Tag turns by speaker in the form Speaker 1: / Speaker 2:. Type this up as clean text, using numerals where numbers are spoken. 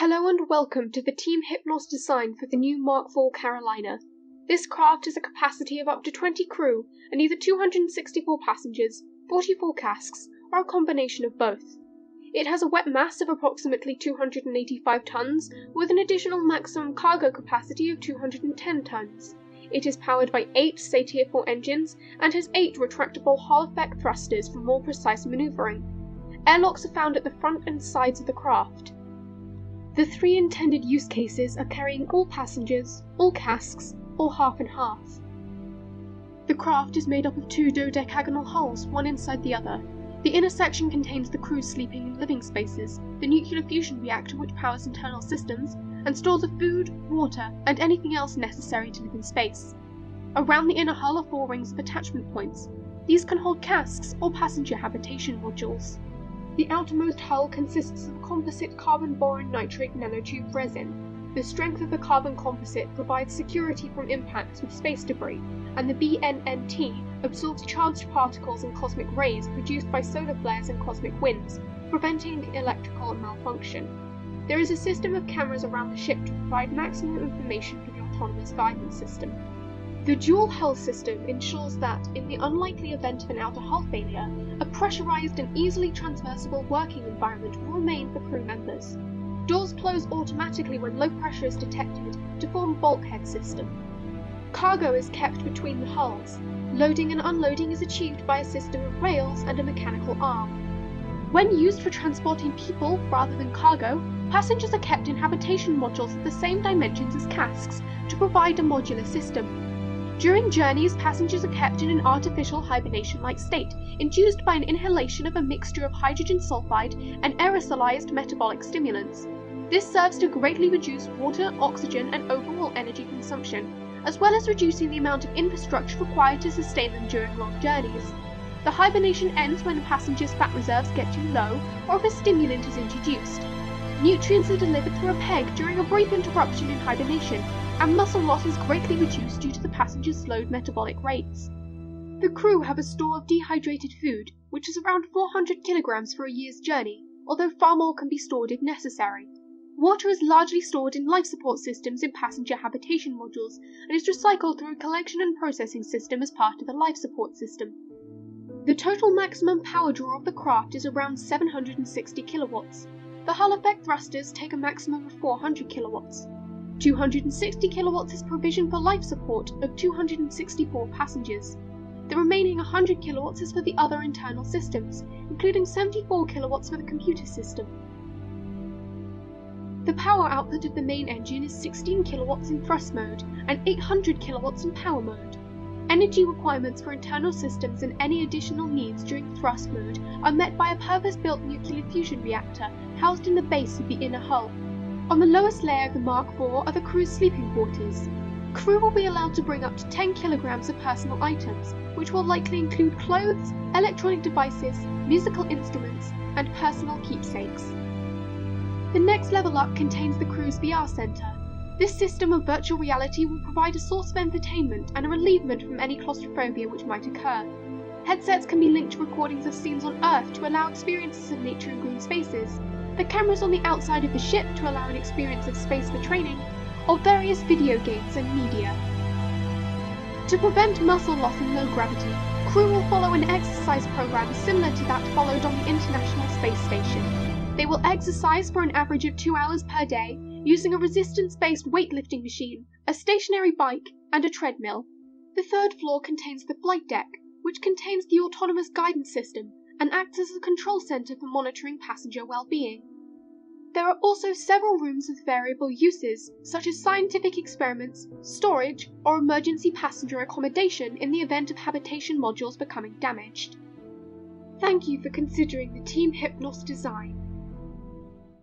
Speaker 1: Hello and welcome to the Team Hypnos design for the new Mark IV Carolina. This craft has a capacity of up to 20 crew and either 264 passengers, 44 casks, or a combination of both. It has a wet mass of approximately 285 tons, with an additional maximum cargo capacity of 210 tons. It is powered by 8 Satyr 4 engines and has 8 retractable Hall-effect thrusters for more precise maneuvering. Airlocks are found at the front and sides of the craft. The 3 intended use cases are carrying all passengers, all casks, or half and half. The craft is made up of 2 dodecagonal hulls, one inside the other. The inner section contains the crew's sleeping and living spaces, the nuclear fusion reactor which powers internal systems, and stores of food, water, and anything else necessary to live in space. Around the inner hull are 4 rings of attachment points. These can hold casks or passenger habitation modules. The outermost hull consists of composite carbon-boron nitrate nanotube resin. The strength of the carbon composite provides security from impacts with space debris, and the BNNT absorbs charged particles and cosmic rays produced by solar flares and cosmic winds, preventing electrical malfunction. There is a system of cameras around the ship to provide maximum information for the autonomous guidance system. The dual hull system ensures that, in the unlikely event of an outer hull failure, a pressurized and easily transversible working environment will remain for crew members. Doors close automatically when low pressure is detected to form a bulkhead system. Cargo is kept between the hulls. Loading and unloading is achieved by a system of rails and a mechanical arm. When used for transporting people rather than cargo, passengers are kept in habitation modules of the same dimensions as casks to provide a modular system. During journeys, passengers are kept in an artificial hibernation-like state, induced by an inhalation of a mixture of hydrogen sulfide and aerosolized metabolic stimulants. This serves to greatly reduce water, oxygen, and overall energy consumption, as well as reducing the amount of infrastructure required to sustain them during long journeys. The hibernation ends when the passengers' fat reserves get too low, or if a stimulant is introduced. Nutrients are delivered through a peg during a brief interruption in hibernation, and muscle loss is greatly reduced due to the passengers' slowed metabolic rates. The crew have a store of dehydrated food, which is around 400 kilograms for a year's journey, although far more can be stored if necessary. Water is largely stored in life support systems in passenger habitation modules, and is recycled through a collection and processing system as part of the life support system. The total maximum power draw of the craft is around 760 kilowatts. The hull effect thrusters take a maximum of 400 kilowatts. 260 kilowatts is provision for life support of 264 passengers. The remaining 100 kilowatts is for the other internal systems, including 74 kilowatts for the computer system. The power output of the main engine is 16 kilowatts in thrust mode and 800 kilowatts in power mode. Energy requirements for internal systems and any additional needs during thrust mode are met by a purpose-built nuclear fusion reactor housed in the base of the inner hull. On the lowest layer of the Mark IV are the crew's sleeping quarters. Crew will be allowed to bring up to 10 kilograms of personal items, which will likely include clothes, electronic devices, musical instruments, and personal keepsakes. The next level up contains the crew's VR center. This system of virtual reality will provide a source of entertainment and a relievement from any claustrophobia which might occur. Headsets can be linked to recordings of scenes on Earth to allow experiences of nature and green spaces, the cameras on the outside of the ship to allow an experience of space for training, or various video games and media. To prevent muscle loss in low gravity, crew will follow an exercise program similar to that followed on the International Space Station. They will exercise for an average of 2 hours per day, using a resistance-based weightlifting machine, a stationary bike, and a treadmill. The 3rd floor contains the flight deck, which contains the autonomous guidance system, and acts as a control center for monitoring passenger well-being. There are also several rooms with variable uses, such as scientific experiments, storage, or emergency passenger accommodation in the event of habitation modules becoming damaged. Thank you for considering the Team Hypnos design.